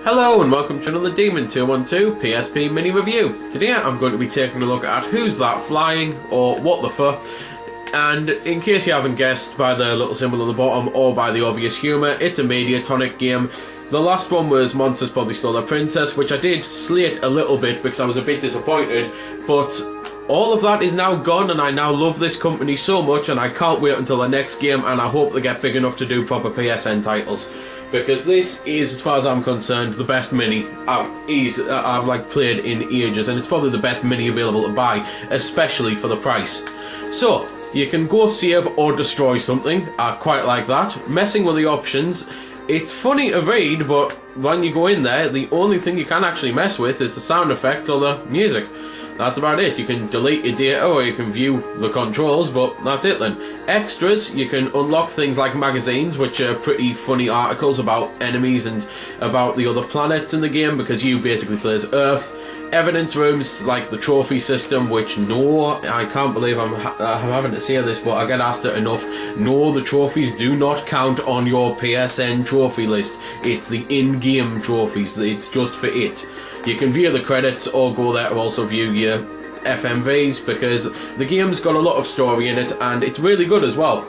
Hello and welcome to another Demon 212 PSP mini review. Today I'm going to be taking a look at Who's That Flying, or What the Fuck. And in case you haven't guessed by the little symbol on the bottom or by the obvious humour, it's a Mediatonic game. The last one was Monsters Probably Stole Their Princess, which I did slate a little bit because I was a bit disappointed, but all of that is now gone and I now love this company so much and I can't wait until the next game, and I hope they get big enough to do proper PSN titles. Because this is, as far as I'm concerned, the best mini I've played in ages, and it's probably the best mini available to buy, especially for the price. So, you can go save or destroy something. I quite like that. Messing with the options, it's funny to read, but when you go in there, the only thing you can actually mess with is the sound effects or the music. That's about it. You can delete your data or you can view the controls, but that's it then. Extras, you can unlock things like magazines, which are pretty funny articles about enemies and about the other planets in the game, because you basically play as Earth. Evidence rooms, like the trophy system, which no, I can't believe I'm having to say this, but I get asked it enough. No, the trophies do not count on your PSN trophy list. It's the in-game trophies. It's just for it. You can view the credits or go there to also view your FMVs, because the game's got a lot of story in it and it's really good as well.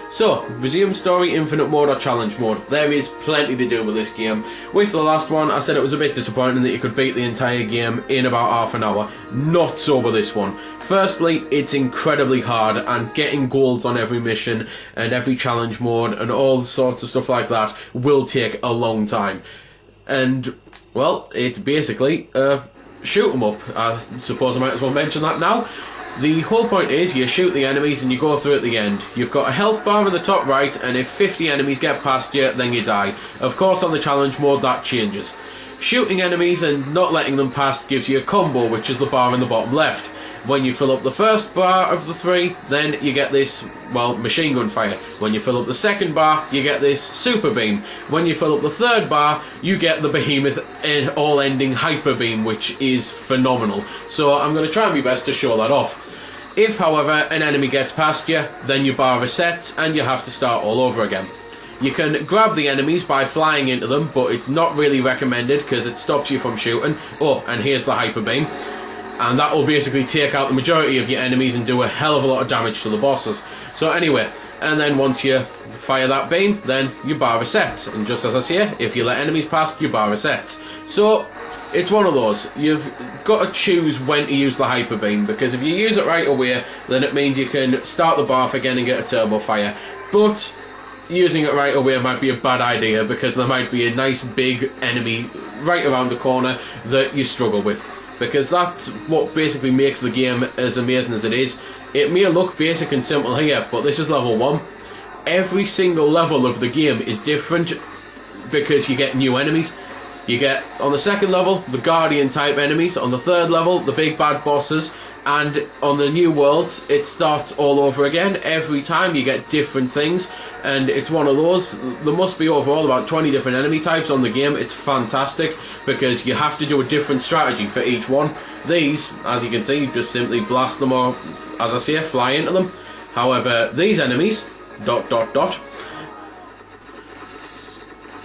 So, resume story, infinite mode or challenge mode. There is plenty to do with this game. With the last one, I said it was a bit disappointing that you could beat the entire game in about half an hour. Not so with this one. Firstly, it's incredibly hard, and getting golds on every mission and every challenge mode and all sorts of stuff like that will take a long time. And, well, it's basically shoot 'em up. I suppose I might as well mention that now. The whole point is you shoot the enemies and you go through at the end. You've got a health bar in the top right, and if 50 enemies get past you, then you die. Of course, on the challenge mode, that changes. Shooting enemies and not letting them pass gives you a combo, which is the bar in the bottom left. When you fill up the first bar of the three, then you get this, well, machine gun fire. When you fill up the second bar, you get this super beam. When you fill up the third bar, you get the behemoth all-ending hyper beam, which is phenomenal. So I'm going to try my best to show that off. If, however, an enemy gets past you, then your bar resets and you have to start all over again. You can grab the enemies by flying into them, but it's not really recommended because it stops you from shooting. Oh, and here's the hyper beam. And that will basically take out the majority of your enemies and do a hell of a lot of damage to the bosses. So anyway, and then once you fire that beam, then your bar resets. And just as I say, if you let enemies past, your bar resets. So it's one of those. You've got to choose when to use the hyper beam, because if you use it right away, then it means you can start the bar off again and get a turbo fire. But using it right away might be a bad idea, because there might be a nice big enemy right around the corner that you struggle with. Because that's what basically makes the game as amazing as it is. It may look basic and simple here, but this is level 1. Every single level of the game is different because you get new enemies. You get, on the second level, the Guardian type enemies. On the third level, the big bad bosses. And on the new worlds, it starts all over again. Every time you get different things, and it's one of those. There must be overall about 20 different enemy types on the game. It's fantastic because you have to do a different strategy for each one. These, as you can see, you just simply blast them, or, as I say, fly into them. However, these enemies,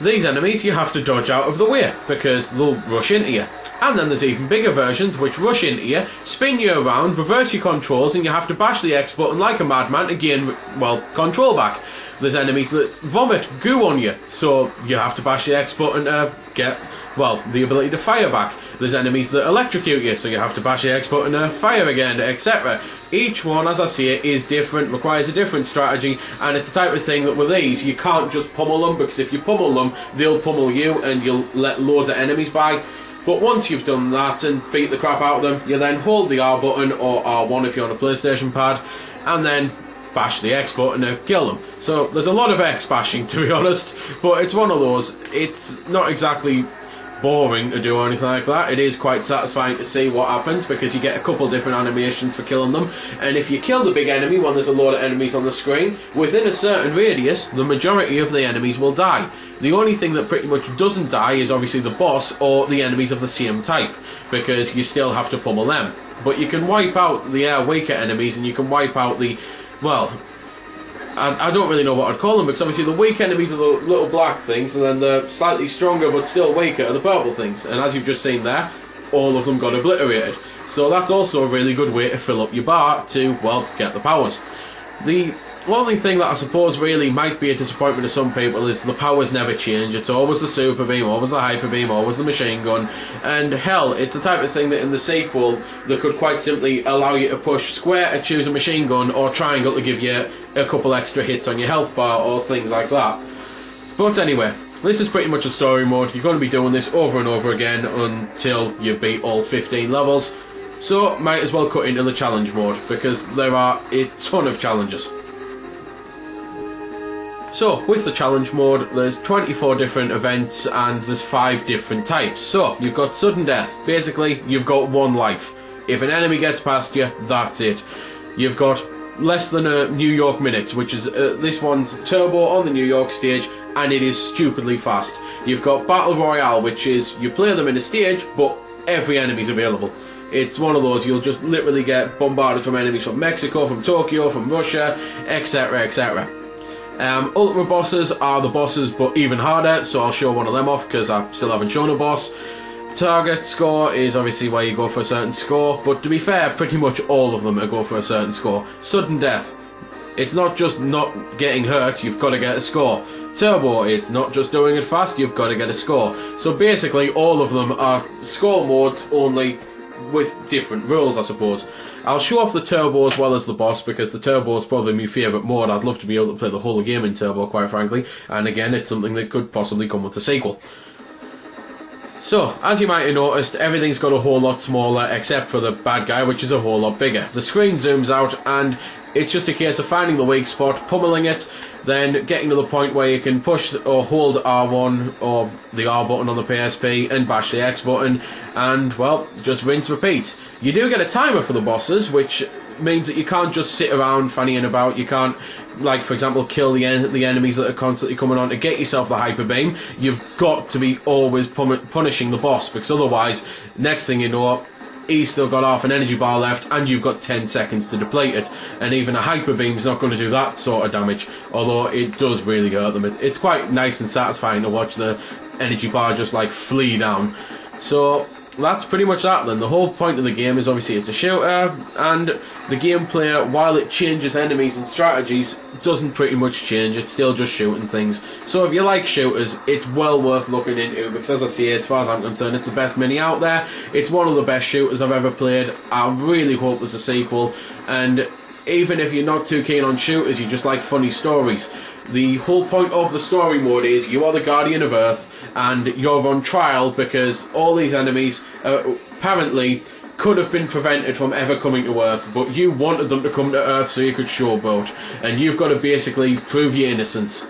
these enemies you have to dodge out of the way because they'll rush into you. And then there's even bigger versions which rush into you, spin you around, reverse your controls, and you have to bash the X button like a madman to gain, well, control back. There's enemies that vomit goo on you, so you have to bash the X button to get, well, the ability to fire back. There's enemies that electrocute you, so you have to bash the X button to fire again, etc. Each one, as I say, is different, requires a different strategy, and it's the type of thing that with these, you can't just pummel them, because if you pummel them, they'll pummel you, and you'll let loads of enemies by. But once you've done that and beat the crap out of them, you then hold the R button, or R1 if you're on a PlayStation pad, and then bash the X button to kill them. So there's a lot of X bashing, to be honest, but it's one of those. It's not exactly boring to do or anything like that. It is quite satisfying to see what happens, because you get a couple different animations for killing them, and if you kill the big enemy when there's a load of enemies on the screen, within a certain radius, the majority of the enemies will die. The only thing that pretty much doesn't die is obviously the boss or the enemies of the same type, because you still have to pummel them. But you can wipe out the weaker enemies, and you can wipe out the, well, I don't really know what I'd call them, because obviously the weak enemies are the little black things, and then the slightly stronger but still weaker are the purple things. And as you've just seen there, all of them got obliterated. So that's also a really good way to fill up your bar to, well, get the powers. The only thing that I suppose really might be a disappointment to some people is the powers never change. It's always the super beam, always the hyper beam, always the machine gun. And hell, it's the type of thing that in the sequel that could quite simply allow you to push square to choose a machine gun, or triangle to give you a couple extra hits on your health bar, or things like that. But anyway, this is pretty much a story mode. You're going to be doing this over and over again until you beat all 15 levels. So, might as well cut into the challenge mode, because there are a ton of challenges. So, with the challenge mode, there's 24 different events and there's 5 different types. So, you've got sudden death. Basically, you've got 1 life. If an enemy gets past you, that's it. You've got less than a New York minute, which is this one's turbo on the New York stage, and it is stupidly fast. You've got Battle Royale, which is you play them in a stage, but every enemy's available. It's one of those, you'll just literally get bombarded from enemies from Mexico, from Tokyo, from Russia, etc, etc. Ultimate bosses are the bosses, but even harder, so I'll show one of them off because I still haven't shown a boss. Target score is obviously where you go for a certain score, but to be fair, pretty much all of them are go for a certain score. Sudden death, it's not just not getting hurt, you've got to get a score. Turbo, it's not just doing it fast, you've got to get a score. So basically all of them are score modes, only with different rules, I suppose. I'll show off the turbo as well as the boss, because the turbo is probably my favourite mode. I'd love to be able to play the whole game in turbo, quite frankly, and again, it's something that could possibly come with the sequel. So, as you might have noticed, everything's got a whole lot smaller except for the bad guy, which is a whole lot bigger. The screen zooms out and it's just a case of finding the weak spot, pummeling it, then getting to the point where you can push or hold R1 or the R button on the PSP and bash the X button, and, well, just rinse, repeat. You do get a timer for the bosses, which means that you can't just sit around fannying about. You can't, like, for example, kill the enemies that are constantly coming on to get yourself the hyper beam. You've got to be always punishing the boss, because otherwise, next thing you know, he's still got half an energy bar left and you've got 10 seconds to deplete it, and even a hyper beam's not going to do that sort of damage, although it does really hurt them. It's quite nice and satisfying to watch the energy bar just like flee down. So that's pretty much that then. The whole point of the game is obviously it's a shooter, and the gameplay, while it changes enemies and strategies, doesn't pretty much change. It's still just shooting things. So if you like shooters, it's well worth looking into, because as I say, as far as I'm concerned, it's the best mini out there. It's one of the best shooters I've ever played. I really hope there's a sequel, and even if you're not too keen on shooters, you just like funny stories, the whole point of the story mode is you are the Guardian of Earth, and you're on trial because all these enemies apparently could have been prevented from ever coming to Earth, but you wanted them to come to Earth so you could showboat, and you've got to basically prove your innocence.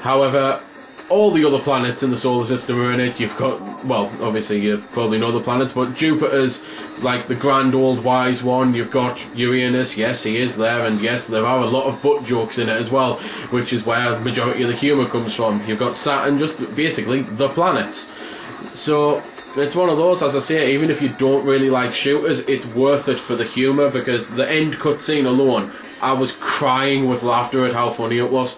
However, all the other planets in the solar system are in it. You've got, well, obviously you probably know the planets, but Jupiter's like the grand old wise one. You've got Uranus, yes, he is there, and yes, there are a lot of butt jokes in it as well, which is where the majority of the humour comes from. You've got Saturn, just basically the planets. So it's one of those, as I say, even if you don't really like shooters, it's worth it for the humour, because the end cutscene alone, I was crying with laughter at how funny it was.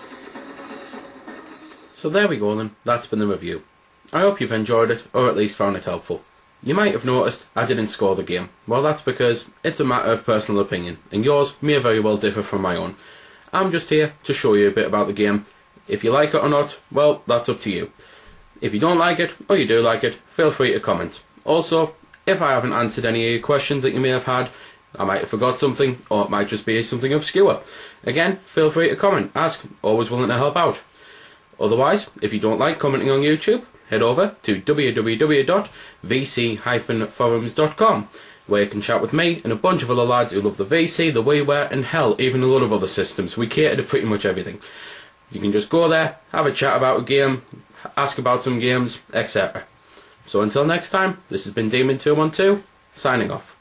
So there we go then, that's been the review. I hope you've enjoyed it, or at least found it helpful. You might have noticed I didn't score the game. Well, that's because it's a matter of personal opinion, and yours may very well differ from my own. I'm just here to show you a bit about the game. If you like it or not, well, that's up to you. If you don't like it, or you do like it, feel free to comment. Also, if I haven't answered any of your questions that you may have had, I might have forgot something, or it might just be something obscure. Again, feel free to comment, ask, always willing to help out. Otherwise, if you don't like commenting on YouTube, head over to www.vc-forums.com, where you can chat with me and a bunch of other lads who love the VC, the WiiWare, and hell, even a lot of other systems. We cater to pretty much everything. You can just go there, have a chat about a game, ask about some games, etc. So until next time, this has been Demon212, signing off.